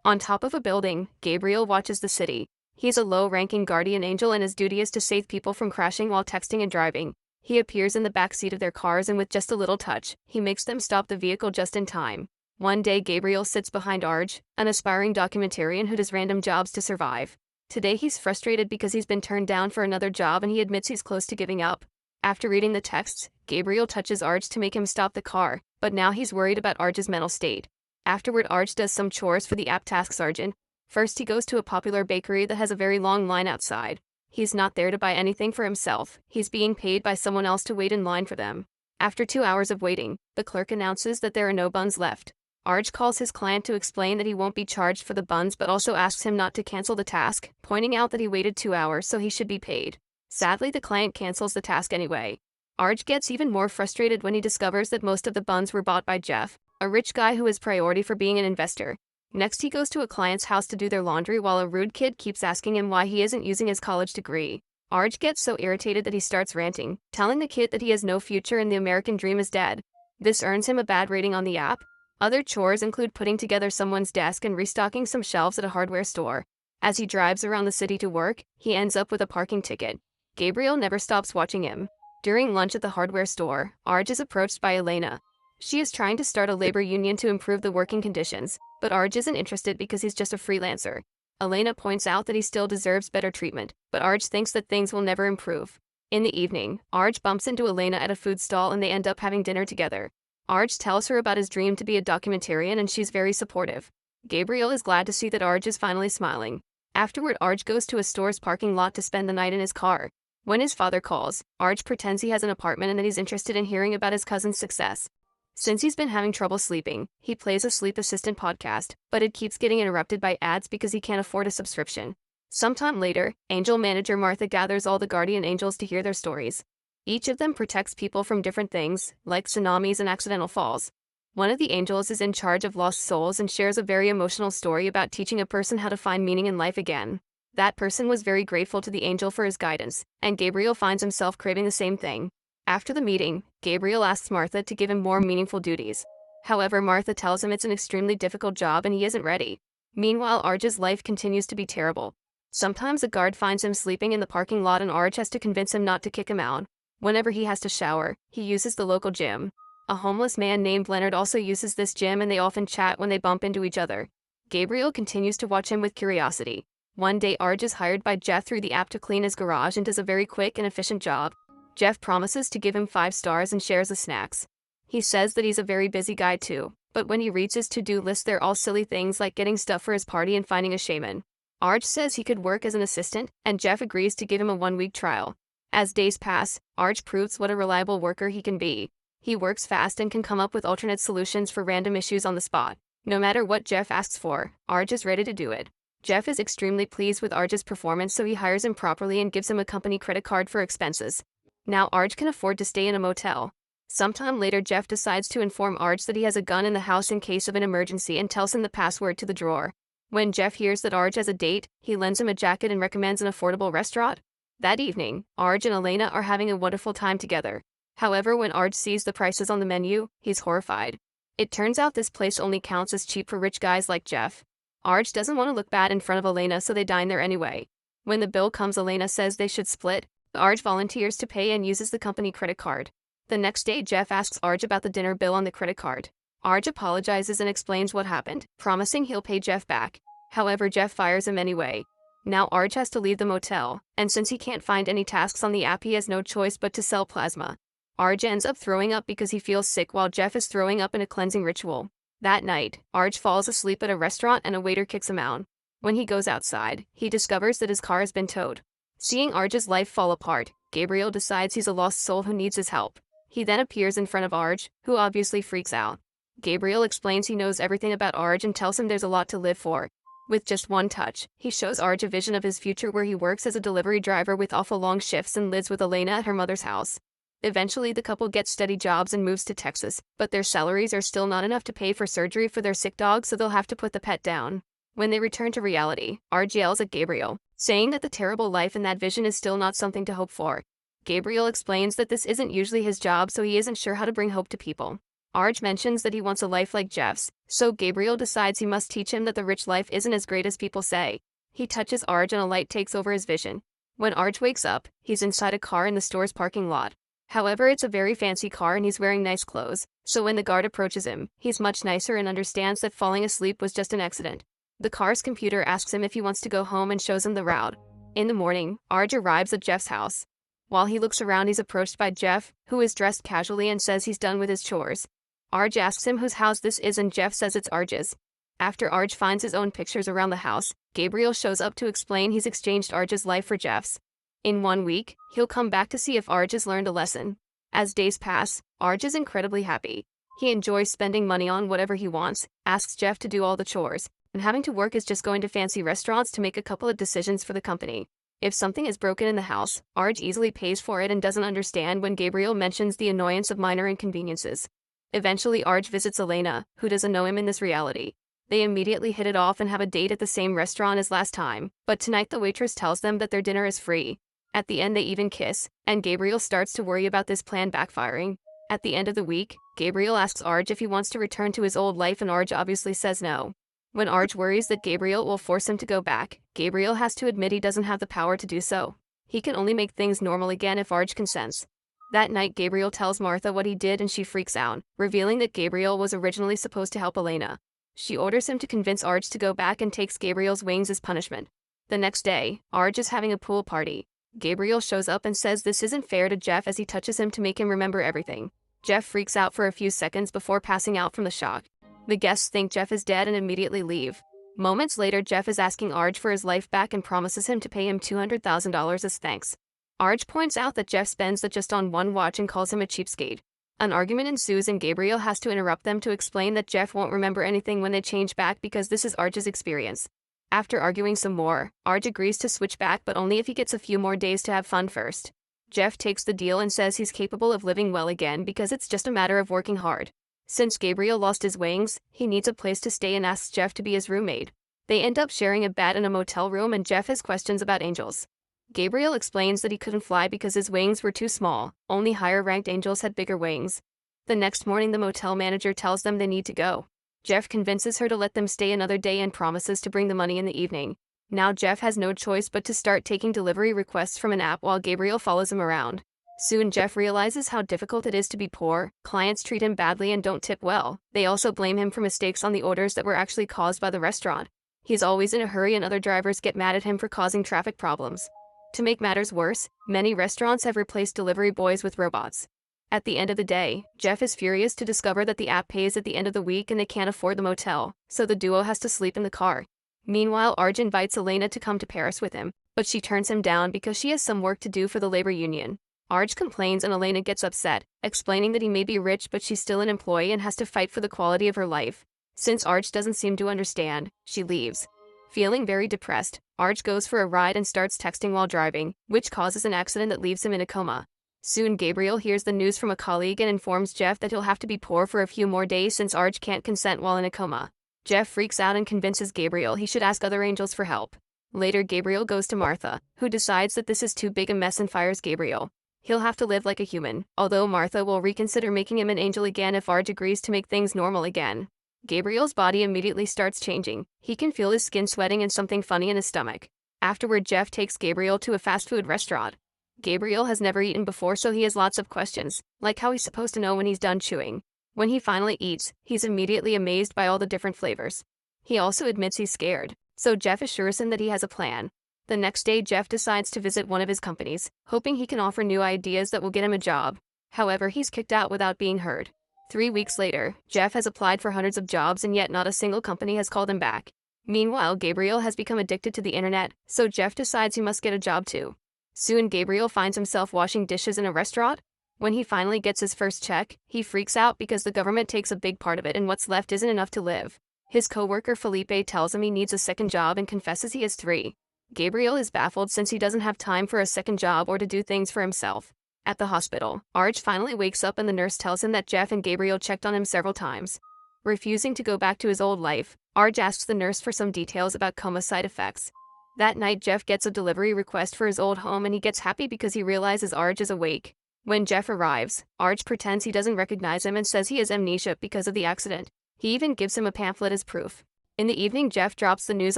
On top of a building, Gabriel watches the city. He's a low-ranking guardian angel and his duty is to save people from crashing while texting and driving. He appears in the back seat of their cars and with just a little touch, he makes them stop the vehicle just in time. One day Gabriel sits behind Arj, an aspiring documentarian who does random jobs to survive. Today he's frustrated because he's been turned down for another job and he admits he's close to giving up. After reading the texts, Gabriel touches Arj to make him stop the car, but now he's worried about Arj's mental state. Afterward, Arj does some chores for the app task sergeant. First he goes to a popular bakery that has a very long line outside. He's not there to buy anything for himself, he's being paid by someone else to wait in line for them. After 2 hours of waiting, the clerk announces that there are no buns left. Arj calls his client to explain that he won't be charged for the buns but also asks him not to cancel the task, pointing out that he waited 2 hours so he should be paid. Sadly, the client cancels the task anyway. Arj gets even more frustrated when he discovers that most of the buns were bought by Jeff, a rich guy who is priority for being an investor. Next he goes to a client's house to do their laundry while a rude kid keeps asking him why he isn't using his college degree. Arj gets so irritated that he starts ranting, telling the kid that he has no future and the American dream is dead. This earns him a bad rating on the app. Other chores include putting together someone's desk and restocking some shelves at a hardware store. As he drives around the city to work, he ends up with a parking ticket. Gabriel never stops watching him. During lunch at the hardware store, Arj is approached by Elena. She is trying to start a labor union to improve the working conditions, but Arj isn't interested because he's just a freelancer. Elena points out that he still deserves better treatment, but Arj thinks that things will never improve. In the evening, Arj bumps into Elena at a food stall and they end up having dinner together. Arj tells her about his dream to be a documentarian and she's very supportive. Gabriel is glad to see that Arj is finally smiling. Afterward, Arj goes to a store's parking lot to spend the night in his car. When his father calls, Arj pretends he has an apartment and that he's interested in hearing about his cousin's success. Since he's been having trouble sleeping, he plays a sleep assistant podcast, but it keeps getting interrupted by ads because he can't afford a subscription. Sometime later, angel manager Martha gathers all the guardian angels to hear their stories. Each of them protects people from different things, like tsunamis and accidental falls. One of the angels is in charge of lost souls and shares a very emotional story about teaching a person how to find meaning in life again. That person was very grateful to the angel for his guidance, and Gabriel finds himself craving the same thing. After the meeting, Gabriel asks Martha to give him more meaningful duties. However, Martha tells him it's an extremely difficult job and he isn't ready. Meanwhile, Arj's life continues to be terrible. Sometimes a guard finds him sleeping in the parking lot and Arj has to convince him not to kick him out. Whenever he has to shower, he uses the local gym. A homeless man named Leonard also uses this gym and they often chat when they bump into each other. Gabriel continues to watch him with curiosity. One day Arj is hired by Jeff through the app to clean his garage and does a very quick and efficient job. Jeff promises to give him 5 stars and shares the snacks. He says that he's a very busy guy too, but when he reads his to-do list they're all silly things like getting stuff for his party and finding a shaman. Arj says he could work as an assistant, and Jeff agrees to give him a 1-week trial. As days pass, Arj proves what a reliable worker he can be. He works fast and can come up with alternate solutions for random issues on the spot. No matter what Jeff asks for, Arj is ready to do it. Jeff is extremely pleased with Arj's performance so he hires him properly and gives him a company credit card for expenses. Now Arj can afford to stay in a motel. Sometime later Jeff decides to inform Arj that he has a gun in the house in case of an emergency and tells him the password to the drawer. When Jeff hears that Arj has a date, he lends him a jacket and recommends an affordable restaurant. That evening, Arj and Elena are having a wonderful time together. However, when Arj sees the prices on the menu, he's horrified. It turns out this place only counts as cheap for rich guys like Jeff. Arj doesn't want to look bad in front of Elena so they dine there anyway. When the bill comes, Elena says they should split. Arj volunteers to pay and uses the company credit card. The next day Jeff asks Arj about the dinner bill on the credit card. Arj apologizes and explains what happened, promising he'll pay Jeff back. However, Jeff fires him anyway. Now Arj has to leave the motel, and since he can't find any tasks on the app he has no choice but to sell plasma. Arj ends up throwing up because he feels sick while Jeff is throwing up in a cleansing ritual. That night, Arj falls asleep at a restaurant and a waiter kicks him out. When he goes outside, he discovers that his car has been towed. Seeing Arj's life fall apart, Gabriel decides he's a lost soul who needs his help. He then appears in front of Arj, who obviously freaks out. Gabriel explains he knows everything about Arj and tells him there's a lot to live for. With just one touch, he shows Arj a vision of his future where he works as a delivery driver with awful long shifts and lives with Elena at her mother's house. Eventually the couple gets steady jobs and moves to Texas, but their salaries are still not enough to pay for surgery for their sick dog, so they'll have to put the pet down. When they return to reality, Arj yells at Gabriel, saying that the terrible life in that vision is still not something to hope for. Gabriel explains that this isn't usually his job, so he isn't sure how to bring hope to people. Arj mentions that he wants a life like Jeff's, so Gabriel decides he must teach him that the rich life isn't as great as people say. He touches Arj and a light takes over his vision. When Arj wakes up, he's inside a car in the store's parking lot. However, it's a very fancy car and he's wearing nice clothes, so when the guard approaches him, he's much nicer and understands that falling asleep was just an accident. The car's computer asks him if he wants to go home and shows him the route. In the morning, Arj arrives at Jeff's house. While he looks around, he's approached by Jeff, who is dressed casually and says he's done with his chores. Arj asks him whose house this is and Jeff says it's Arj's. After Arj finds his own pictures around the house, Gabriel shows up to explain he's exchanged Arj's life for Jeff's. In 1 week, he'll come back to see if Arj has learned a lesson. As days pass, Arj is incredibly happy. He enjoys spending money on whatever he wants, asks Jeff to do all the chores, and having to work is just going to fancy restaurants to make a couple of decisions for the company. If something is broken in the house, Arj easily pays for it and doesn't understand when Gabriel mentions the annoyance of minor inconveniences. Eventually, Arj visits Elena, who doesn't know him in this reality. They immediately hit it off and have a date at the same restaurant as last time, but tonight the waitress tells them that their dinner is free. At the end they even kiss, and Gabriel starts to worry about this plan backfiring. At the end of the week, Gabriel asks Arj if he wants to return to his old life and Arj obviously says no. When Arj worries that Gabriel will force him to go back, Gabriel has to admit he doesn't have the power to do so. He can only make things normal again if Arj consents. That night Gabriel tells Martha what he did and she freaks out, revealing that Gabriel was originally supposed to help Elena. She orders him to convince Arj to go back and takes Gabriel's wings as punishment. The next day, Arj is having a pool party. Gabriel shows up and says this isn't fair to Jeff as he touches him to make him remember everything. Jeff freaks out for a few seconds before passing out from the shock. The guests think Jeff is dead and immediately leave. Moments later, Jeff is asking Arj for his life back and promises him to pay him $200,000 as thanks. Arj points out that Jeff spends that just on one watch and calls him a cheapskate. An argument ensues and Gabriel has to interrupt them to explain that Jeff won't remember anything when they change back because this is Arj's experience. After arguing some more, Arj agrees to switch back but only if he gets a few more days to have fun first. Jeff takes the deal and says he's capable of living well again because it's just a matter of working hard. Since Gabriel lost his wings, he needs a place to stay and asks Jeff to be his roommate. They end up sharing a bed in a motel room and Jeff has questions about angels. Gabriel explains that he couldn't fly because his wings were too small, only higher-ranked angels had bigger wings. The next morning the motel manager tells them they need to go. Jeff convinces her to let them stay another day and promises to bring the money in the evening. Now Jeff has no choice but to start taking delivery requests from an app while Gabriel follows him around. Soon Jeff realizes how difficult it is to be poor, clients treat him badly and don't tip well. They also blame him for mistakes on the orders that were actually caused by the restaurant. He's always in a hurry and other drivers get mad at him for causing traffic problems. To make matters worse, many restaurants have replaced delivery boys with robots. At the end of the day, Jeff is furious to discover that the app pays at the end of the week and they can't afford the motel, so the duo has to sleep in the car. Meanwhile, Arj invites Elena to come to Paris with him, but she turns him down because she has some work to do for the labor union. Arj complains and Elena gets upset, explaining that he may be rich but she's still an employee and has to fight for the quality of her life. Since Arj doesn't seem to understand, she leaves. Feeling very depressed, Arj goes for a ride and starts texting while driving, which causes an accident that leaves him in a coma. Soon Gabriel hears the news from a colleague and informs Jeff that he'll have to be poor for a few more days since Arj can't consent while in a coma. Jeff freaks out and convinces Gabriel he should ask other angels for help. Later Gabriel goes to Martha, who decides that this is too big a mess and fires Gabriel. He'll have to live like a human, although Martha will reconsider making him an angel again if Arj agrees to make things normal again. Gabriel's body immediately starts changing. He can feel his skin sweating and something funny in his stomach. Afterward, Jeff takes Gabriel to a fast food restaurant. Gabriel has never eaten before, so he has lots of questions, like how he's supposed to know when he's done chewing. When he finally eats, he's immediately amazed by all the different flavors. He also admits he's scared, so Jeff assures him that he has a plan. The next day, Jeff decides to visit one of his companies, hoping he can offer new ideas that will get him a job. However, he's kicked out without being heard. 3 weeks later, Jeff has applied for hundreds of jobs and yet not a single company has called him back. Meanwhile, Gabriel has become addicted to the internet, so Jeff decides he must get a job too. Soon Gabriel finds himself washing dishes in a restaurant. When he finally gets his first check, he freaks out because the government takes a big part of it and what's left isn't enough to live. His coworker Felipe tells him he needs a second job and confesses he has 3. Gabriel is baffled since he doesn't have time for a second job or to do things for himself. At the hospital, Arj finally wakes up and the nurse tells him that Jeff and Gabriel checked on him several times. Refusing to go back to his old life, Arj asks the nurse for some details about coma side effects. That night, Jeff gets a delivery request for his old home and he gets happy because he realizes Arj is awake. When Jeff arrives, Arj pretends he doesn't recognize him and says he has amnesia because of the accident. He even gives him a pamphlet as proof. In the evening, Jeff drops the news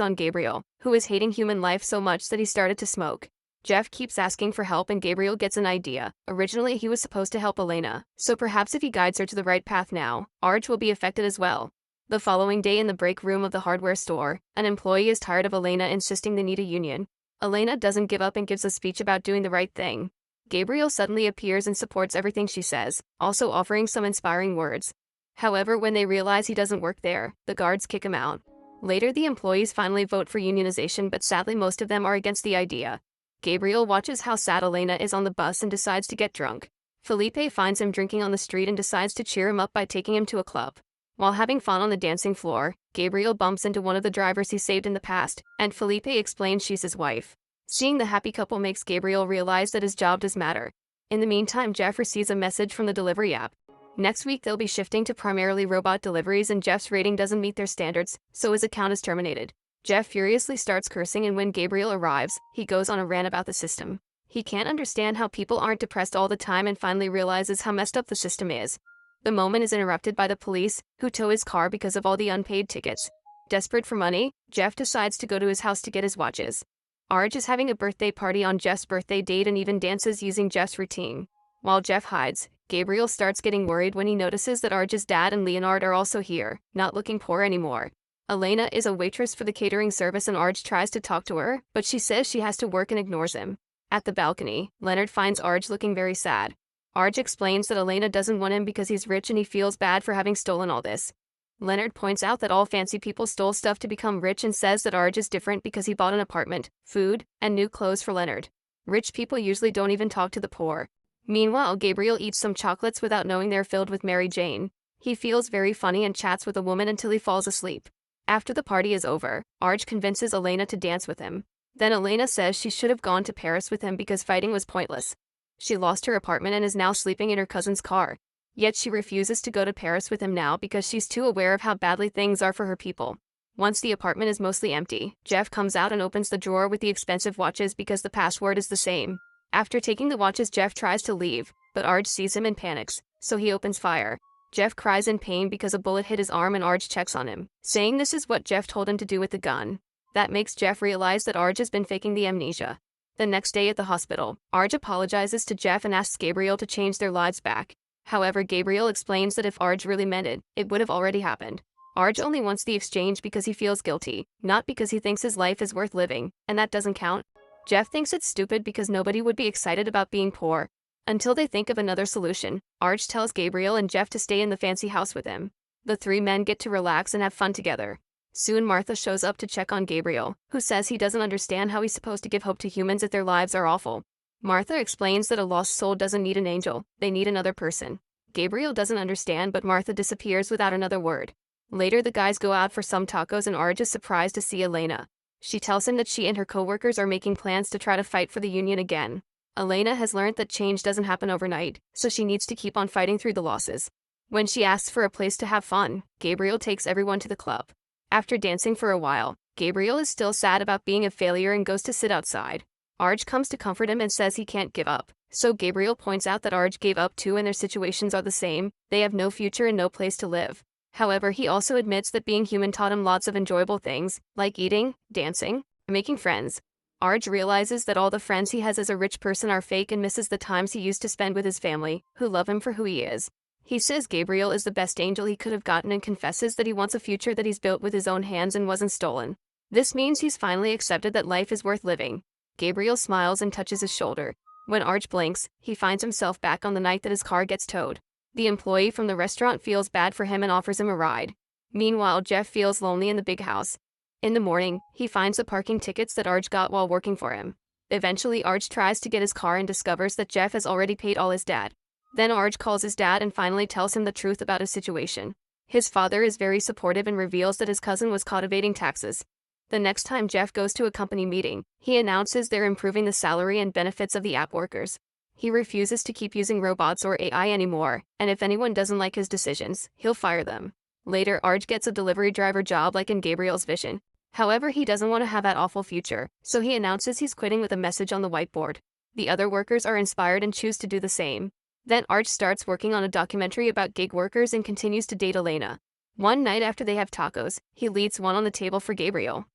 on Gabriel, who is hating human life so much that he started to smoke. Jeff keeps asking for help and Gabriel gets an idea. Originally, he was supposed to help Elena, so perhaps if he guides her to the right path now, Arj will be affected as well. The following day in the break room of the hardware store, an employee is tired of Elena insisting they need a union. Elena doesn't give up and gives a speech about doing the right thing. Gabriel suddenly appears and supports everything she says, also offering some inspiring words. However, when they realize he doesn't work there, the guards kick him out. Later, the employees finally vote for unionization, but sadly most of them are against the idea. Gabriel watches how sad Elena is on the bus and decides to get drunk. Felipe finds him drinking on the street and decides to cheer him up by taking him to a club. While having fun on the dancing floor, Gabriel bumps into one of the drivers he saved in the past, and Felipe explains she's his wife. Seeing the happy couple makes Gabriel realize that his job does matter. In the meantime, Jeff receives a message from the delivery app. Next week they'll be shifting to primarily robot deliveries and Jeff's rating doesn't meet their standards, so his account is terminated. Jeff furiously starts cursing and when Gabriel arrives, he goes on a rant about the system. He can't understand how people aren't depressed all the time and finally realizes how messed up the system is. The moment is interrupted by the police, who tow his car because of all the unpaid tickets. Desperate for money, Jeff decides to go to his house to get his watches. Arj is having a birthday party on Jeff's birthday date and even dances using Jeff's routine. While Jeff hides, Gabriel starts getting worried when he notices that Arj's dad and Leonard are also here, not looking poor anymore. Elena is a waitress for the catering service and Arj tries to talk to her, but she says she has to work and ignores him. At the balcony, Leonard finds Arj looking very sad. Arj explains that Elena doesn't want him because he's rich and he feels bad for having stolen all this. Leonard points out that all fancy people stole stuff to become rich and says that Arj is different because he bought an apartment, food, and new clothes for Leonard. Rich people usually don't even talk to the poor. Meanwhile, Gabriel eats some chocolates without knowing they're filled with Mary Jane. He feels very funny and chats with a woman until he falls asleep. After the party is over, Arj convinces Elena to dance with him. Then Elena says she should have gone to Paris with him because fighting was pointless. She lost her apartment and is now sleeping in her cousin's car. Yet she refuses to go to Paris with him now because she's too aware of how badly things are for her people. Once the apartment is mostly empty, Jeff comes out and opens the drawer with the expensive watches because the password is the same. After taking the watches, Jeff tries to leave, but Arj sees him and panics, so he opens fire. Jeff cries in pain because a bullet hit his arm and Arj checks on him, saying this is what Jeff told him to do with the gun. That makes Jeff realize that Arj has been faking the amnesia. The next day at the hospital, Arj apologizes to Jeff and asks Gabriel to change their lives back. However, Gabriel explains that if Arj really meant it, it would have already happened. Arj only wants the exchange because he feels guilty, not because he thinks his life is worth living, and that doesn't count. Jeff thinks it's stupid because nobody would be excited about being poor. Until they think of another solution, Arj tells Gabriel and Jeff to stay in the fancy house with him. The three men get to relax and have fun together. Soon Martha shows up to check on Gabriel, who says he doesn't understand how he's supposed to give hope to humans if their lives are awful. Martha explains that a lost soul doesn't need an angel, they need another person. Gabriel doesn't understand, but Martha disappears without another word. Later the guys go out for some tacos and Arj is surprised to see Elena. She tells him that she and her co-workers are making plans to try to fight for the union again. Elena has learned that change doesn't happen overnight, so she needs to keep on fighting through the losses. When she asks for a place to have fun, Gabriel takes everyone to the club. After dancing for a while, Gabriel is still sad about being a failure and goes to sit outside. Arj comes to comfort him and says he can't give up. So Gabriel points out that Arj gave up too and their situations are the same, they have no future and no place to live. However, he also admits that being human taught him lots of enjoyable things, like eating, dancing, and making friends. Arj realizes that all the friends he has as a rich person are fake and misses the times he used to spend with his family, who love him for who he is. He says Gabriel is the best angel he could have gotten and confesses that he wants a future that he's built with his own hands and wasn't stolen. This means he's finally accepted that life is worth living. Gabriel smiles and touches his shoulder. When Arj blinks, he finds himself back on the night that his car gets towed. The employee from the restaurant feels bad for him and offers him a ride. Meanwhile, Jeff feels lonely in the big house. In the morning, he finds the parking tickets that Arj got while working for him. Eventually, Arj tries to get his car and discovers that Jeff has already paid all his debt. Then Arj calls his dad and finally tells him the truth about his situation. His father is very supportive and reveals that his cousin was caught evading taxes. The next time Jeff goes to a company meeting, he announces they're improving the salary and benefits of the app workers. He refuses to keep using robots or AI anymore, and if anyone doesn't like his decisions, he'll fire them. Later, Arj gets a delivery driver job like in Gabriel's vision. However, he doesn't want to have that awful future, so he announces he's quitting with a message on the whiteboard. The other workers are inspired and choose to do the same. Then Arch starts working on a documentary about gig workers and continues to date Elena. One night after they have tacos, he leaves one on the table for Gabriel.